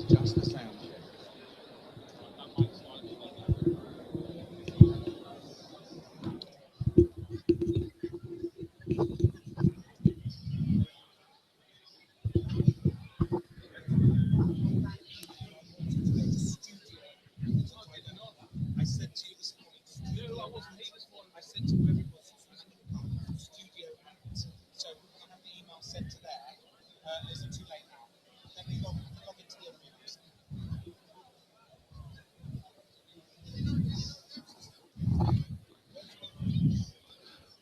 adjust the sound check. I said to you this morning, no, I wasn't here this morning. I said to everybody, studio at. So we're going to have the email sent to there. Is it too late now? Then we log into the other emails.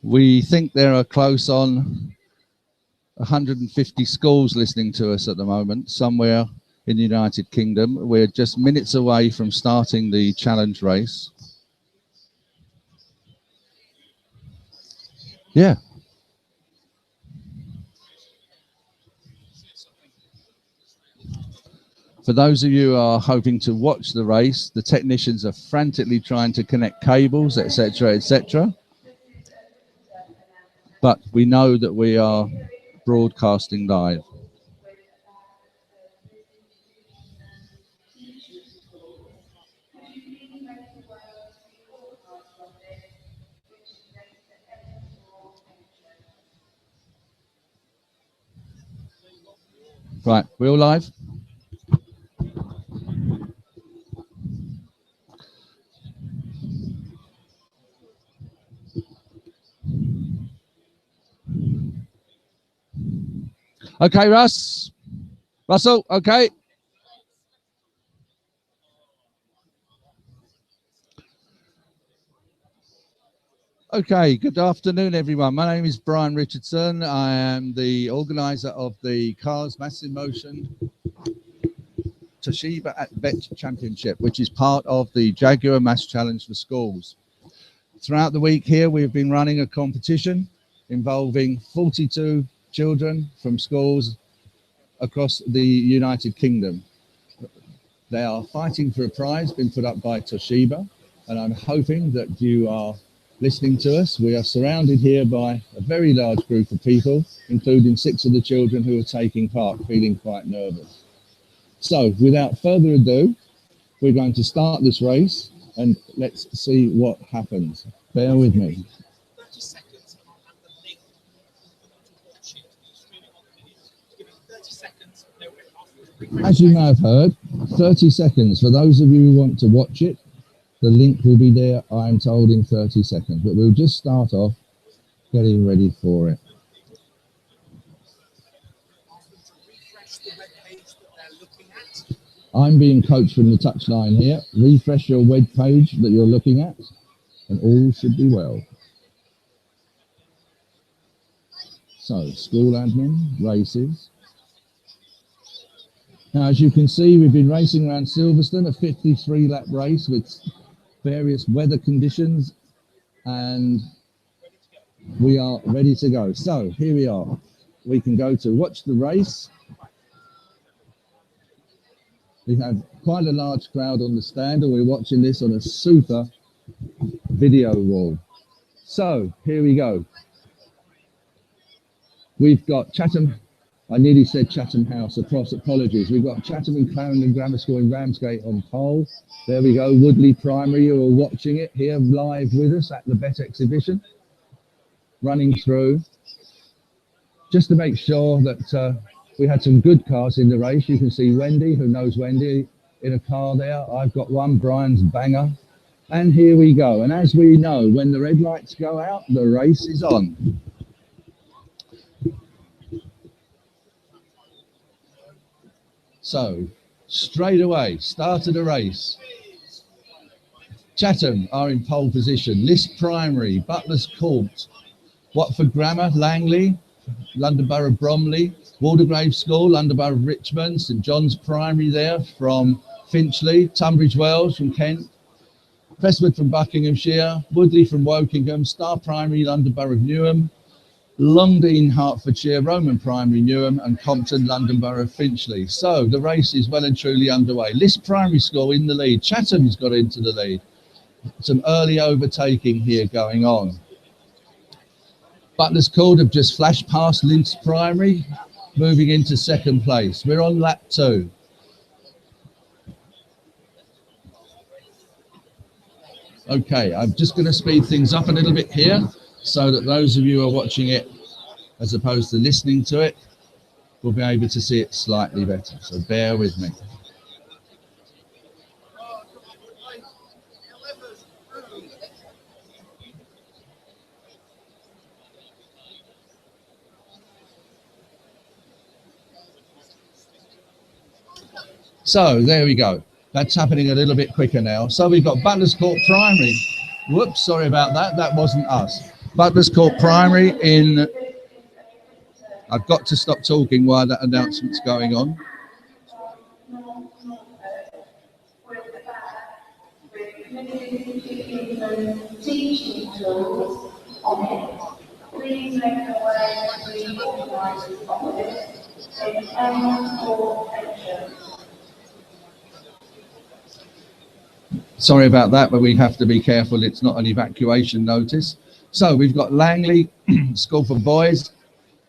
We think there are close on 150 schools listening to us at the moment, somewhere in the United Kingdom. We're just minutes away from starting the challenge race. Yeah. For those of you who are hoping to watch the race, the technicians are frantically trying to connect cables, etc., etc. But we know that we are broadcasting live. Right, we're all live? Okay, Russell, okay. Okay, good afternoon, everyone. My name is Brian Richardson. I am the organizer of the Cars Mass in Motion Toshiba at BETT Championship, which is part of the Jaguar Mass Challenge for Schools. Throughout the week here, we've been running a competition involving 42 children from schools across the United Kingdom. They are fighting for a prize been put up by Toshiba, and I'm hoping that you are listening to us. We are surrounded here by a very large group of people, including 6 of the children who are taking part, feeling quite nervous. So without further ado, we're going to start this race and let's see what happens. Bear with me. As you may have heard, 30 seconds. For those of you who want to watch it, the link will be there, I am told, in 30 seconds. But we'll just start off getting ready for it. I'm being coached from the touchline here. Refresh your web page that you're looking at, and all should be well. So, school admin, races. Now, as you can see, we've been racing around Silverstone, a 53-lap race with various weather conditions, and we are ready to go. So, here we are. We can go to watch the race. We have quite a large crowd on the stand, and we're watching this on a super video wall. So, here we go. We've got Chatham, I nearly said Chatham House, apologies. We've got Chatham and Clarendon Grammar School in Ramsgate on pole. There we go, Woodley Primary, you are watching it here live with us at the BETT exhibition. Running through, just to make sure that we had some good cars in the race. You can see Wendy, who knows Wendy, in a car there. I've got one, Brian's banger. And here we go. And as we know, when the red lights go out, the race is on. So, straight away, start of the race. Chatham are in pole position. List Primary, Butler's Court, Watford Grammar, Langley, London Borough Bromley, Waldegrave School, London Borough Richmond, St John's Primary there from Finchley, Tunbridge Wells from Kent, Prestwood from Buckinghamshire, Woodley from Wokingham, Star Primary, London Borough of Newham, Longdean, Hertfordshire, Roman Primary, Newham, and Compton, London Borough of Finchley. So the race is well and truly underway. List Primary School in the lead. Chatham's got into the lead. Some early overtaking here going on. Butler's Court have just flashed past List Primary, moving into second place. We're on lap 2. Okay, I'm just going to speed things up a little bit here so that those of you who are watching it as opposed to listening to it will be able to see it slightly better. So bear with me. So there we go. That's happening a little bit quicker now. So we've got Butlers Court Primary. Whoops, sorry about that. That wasn't us. Butlers Court Primary in... I've got to stop talking while that announcement's going on. Teaching tools on it. Please make away the organisers of it. Sorry about that, but we have to be careful. It's not an evacuation notice. So we've got Langley School for Boys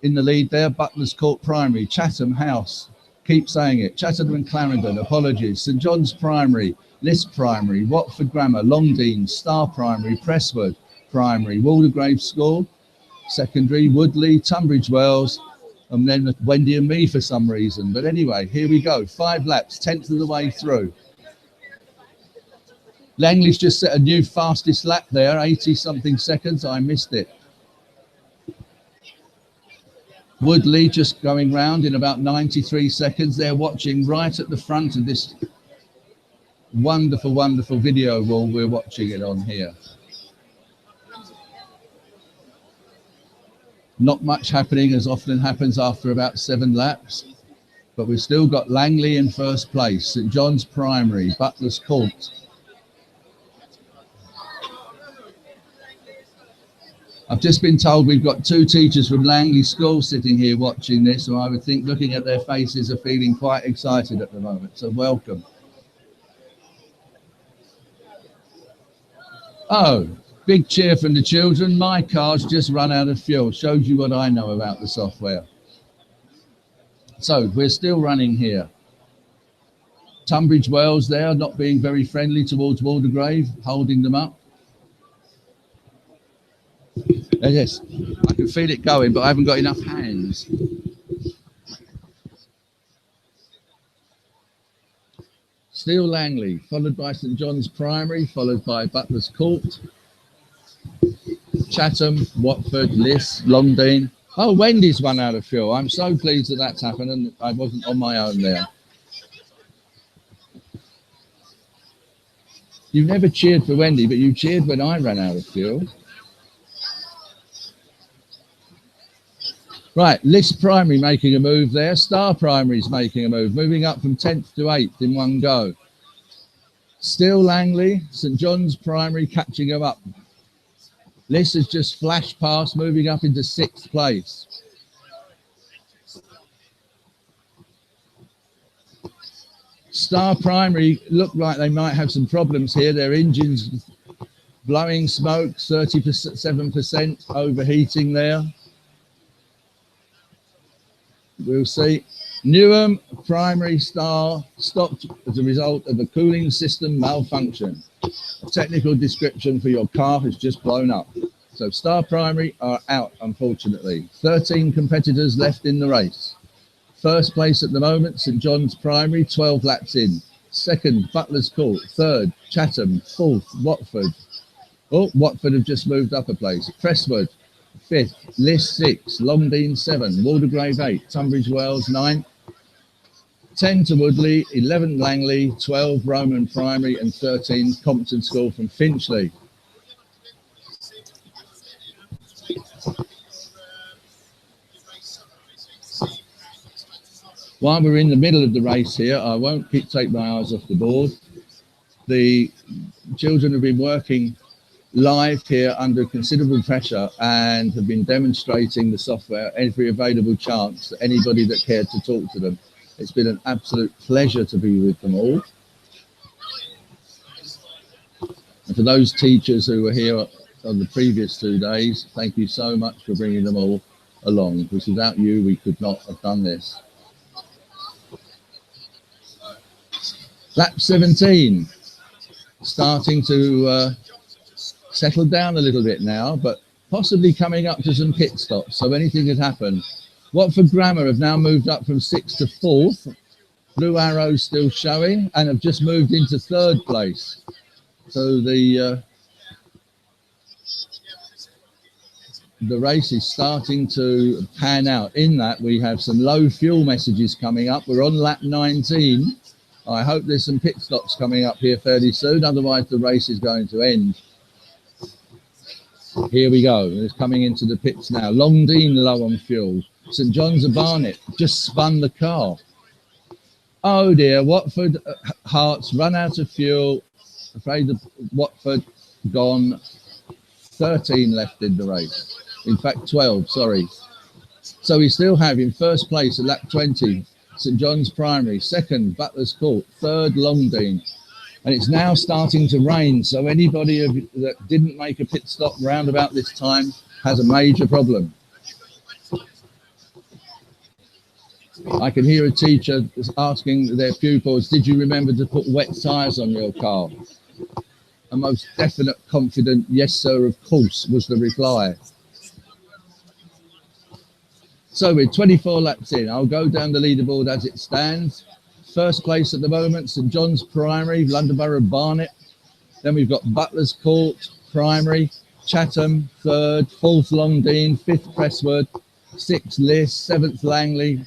in the lead there. Butlers Court Primary, Chatham House. Keep saying it. Chatham and Clarendon, apologies. St John's Primary, Lisp Primary, Watford Grammar, Longdean, Star Primary, Presswood Primary, Waldegrave School, Secondary, Woodley, Tunbridge Wells, and then Wendy and me for some reason. But anyway, here we go. 5 laps, 10th of the way through. Langley's just set a new fastest lap there, 80-something seconds. I missed it. Woodley just going round in about 93 seconds. They're watching right at the front of this wonderful, wonderful video wall. We're watching it on here. Not much happening, as often happens after about 7 laps. But we've still got Langley in first place. St John's Primary, Butlers Court. I've just been told we've got 2 teachers from Langley School sitting here watching this, so I would think looking at their faces are feeling quite excited at the moment, so welcome. Oh, big cheer from the children. My car's just run out of fuel. Shows you what I know about the software. So we're still running here. Tunbridge Wells there, not being very friendly towards Waldegrave, holding them up. Yes, I can feel it going, but I haven't got enough hands. Still Langley, followed by St John's Primary, followed by Butlers Court, Chatham, Watford, Liss, Longdean. Oh, Wendy's run out of fuel. I'm so pleased that that's happened and I wasn't on my own there. You never cheered for Wendy, but you cheered when I ran out of fuel. Right, List Primary making a move there. Star Primary's making a move, moving up from 10th to 8th in one go. Still Langley, St John's Primary catching them up. List has just flashed past, moving up into 6th place. Star Primary look like they might have some problems here. Their engine's blowing smoke, 37% overheating there. We'll see. Newham Primary Star stopped as a result of a cooling system malfunction. A technical description for your car has just blown up. So Star Primary are out, unfortunately. 13 competitors left in the race. First place at the moment, St John's Primary, 12 laps in. Second, Butlers Court. Third, Chatham. Fourth, Watford. Oh, Watford have just moved up a place. Presswood. 5th, Liss 6, Longdean 7, Waldegrave 8, Tunbridge Wells 9, 10 to Woodley, 11 Langley, 12 Roman Primary and 13 Compton School from Finchley. While we're in the middle of the race here, I won't take my eyes off the board. The children have been working live here under considerable pressure and have been demonstrating the software every available chance to anybody that cared to talk to them. It's been an absolute pleasure to be with them all. And for those teachers who were here on the previous 2 days, thank you so much for bringing them all along, because without you we could not have done this. Lap 17, starting to settled down a little bit now, but possibly coming up to some pit stops, so anything could happen. Watford Grammar have now moved up from 6th to 4th. Blue arrows still showing and have just moved into 3rd place. So the race is starting to pan out. In that, we have some low fuel messages coming up. We're on lap 19. I hope there's some pit stops coming up here fairly soon, otherwise the race is going to end. Here we go. It's coming into the pits now. Longdean low on fuel. St John's of Barnet just spun the car. Oh dear, Watford Hearts run out of fuel. Afraid of Watford gone. 13 left in the race. In fact, 12, sorry. So we still have in first place at lap 20, St John's Primary, 2nd, Butler's Court, 3rd, Longdean. And it's now starting to rain, so anybody that didn't make a pit stop round about this time has a major problem. I can hear a teacher asking their pupils, did you remember to put wet tyres on your car? A most definite, confident, yes sir, of course, was the reply. So we're 24 laps in. I'll go down the leaderboard as it stands. First place at the moment, St John's Primary, London Borough Barnet. Then we've got Butler's Court Primary, Chatham, 3rd, 4th Longdean, 5th Presswood, 6th List, 7th Langley,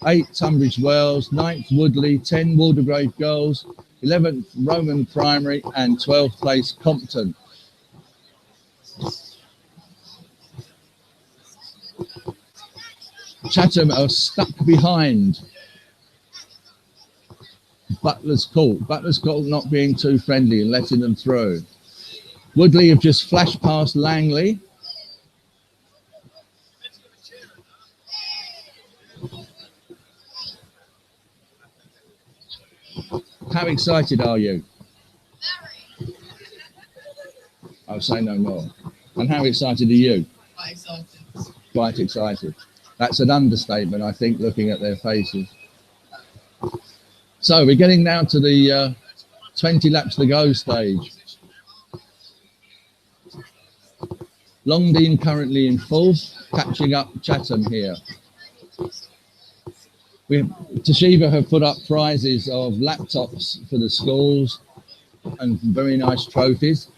8th Tunbridge Wells, 9th Woodley, 10 Waldegrave Girls, 11th Roman Primary, and 12th place Compton. Chatham are stuck behind Butler's Court. Butler's Court not being too friendly and letting them through. Woodley have just flashed past Langley. How excited are you? I'll say no more. And how excited are you? Quite excited. Quite excited. That's an understatement, I think, looking at their faces. So we're getting now to the 20 laps to go stage. Longdean currently in 4th, catching up Chatham here. Toshiba have put up prizes of laptops for the schools and very nice trophies.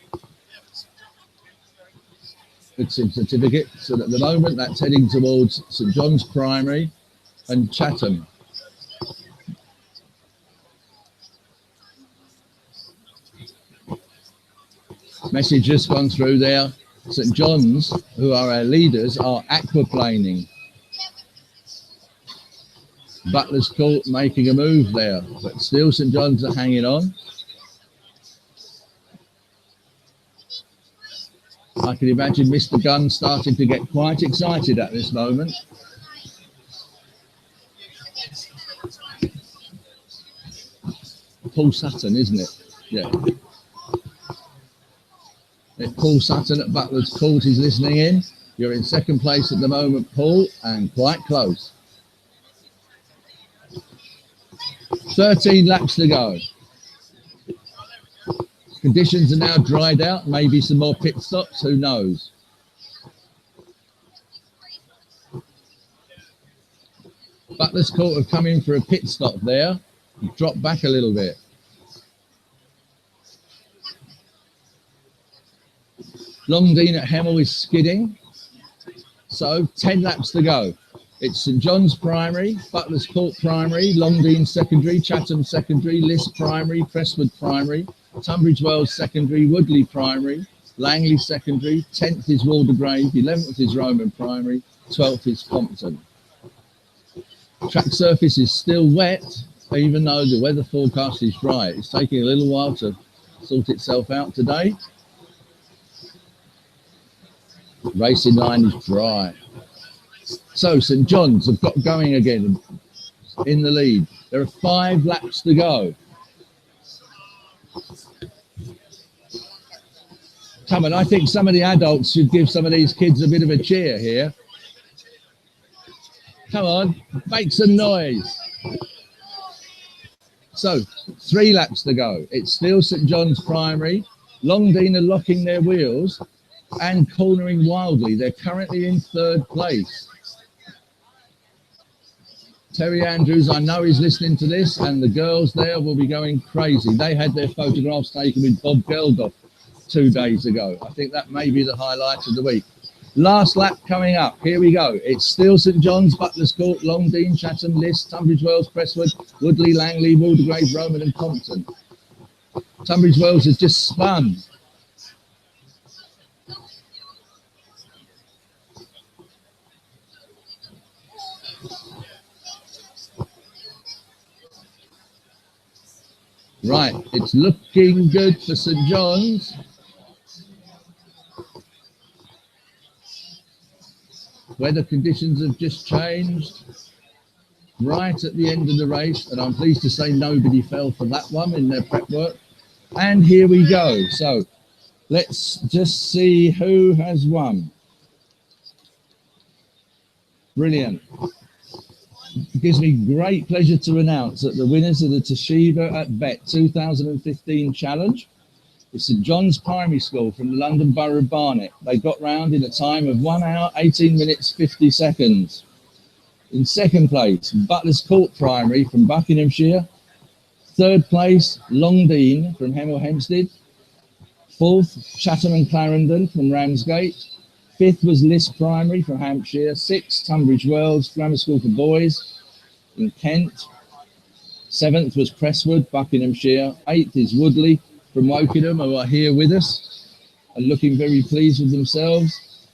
It's a certificate. So at the moment that's heading towards St John's Primary and Chatham. Message just gone through there. St John's, who are our leaders, are aquaplaning. Butler's Court making a move there, but still St John's are hanging on. I can imagine Mr. Gunn starting to get quite excited at this moment. Paul Sutton, isn't it? Yeah. If Paul Sutton at Butler's Court is listening in, you're in 2nd place at the moment, Paul, and quite close. 13 laps to go. Conditions are now dried out, maybe some more pit stops, who knows. Butler's Court have come in for a pit stop there, dropped back a little bit. Longdean at Hemel is skidding, so 10 laps to go. It's St John's Primary, Butler's Court Primary, Longdean Secondary, Chatham Secondary, List Primary, Presswood Primary, Tunbridge Wells Secondary, Woodley Primary, Langley Secondary, 10th is Waldegrave, 11th is Roman Primary, 12th is Compton. Track surface is still wet, even though the weather forecast is dry. It's taking a little while to sort itself out today. Racing line is dry. So St John's have got going again in the lead. There are 5 laps to go. Come on, I think some of the adults should give some of these kids a bit of a cheer here. Come on, make some noise. So 3 laps to go. It's still St John's Primary, Longdean are locking their wheels and cornering wildly. They're currently in third place. Terry Andrews, I know he's listening to this, and the girls there will be going crazy. They had their photographs taken with Bob Geldof 2 days ago. I think that may be the highlight of the week. Last lap coming up. Here we go. It's still St John's, Butler's Court, Longdean, Chatham, List, Tunbridge Wells, Presswood, Woodley, Langley, Waldegrave, Roman and Compton. Tunbridge Wells has just spun. Right, it's looking good for St John's. Weather conditions have just changed right at the end of the race, and I'm pleased to say nobody fell for that one in their prep work. And here we go. So let's just see who has won. Brilliant. It gives me great pleasure to announce that the winners of the Toshiba at BETT2015 challenge is St John's Primary School from the London Borough of Barnet. They got round in a time of 1 hour, 18 minutes, 50 seconds. In second place, Butler's Court Primary from Buckinghamshire. Third place, Longdean from Hemel Hempstead. Fourth, Chatham and Clarendon from Ramsgate. Fifth was List Primary from Hampshire. Sixth, Tunbridge Wells Grammar School for Boys in Kent. Seventh was Presswood, Buckinghamshire. Eighth is Woodley from Wokingham, who are here with us and looking very pleased with themselves.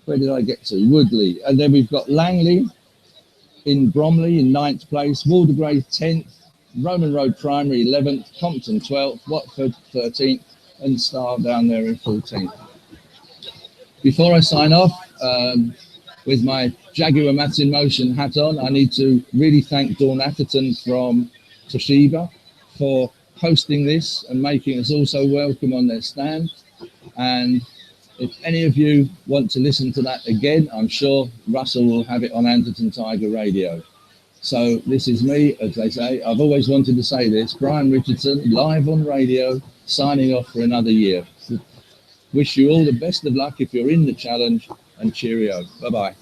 Where did I get to? Woodley. And then we've got Langley in Bromley in 9th place, Waldegrave 10th, Roman Road Primary 11th, Compton 12th, Watford 13th, and Star down there in 14th. Before I sign off, with my Jaguar Maths in Motion hat on, I need to really thank Dawn Atherton from Toshiba for hosting this and making us all so welcome on their stand. And if any of you want to listen to that again, I'm sure Russell will have it on Anderton Tiger Radio. So this is me, as they say. I've always wanted to say this. Brian Richardson, live on radio, signing off for another year. Wish you all the best of luck if you're in the challenge, and cheerio. Bye-bye.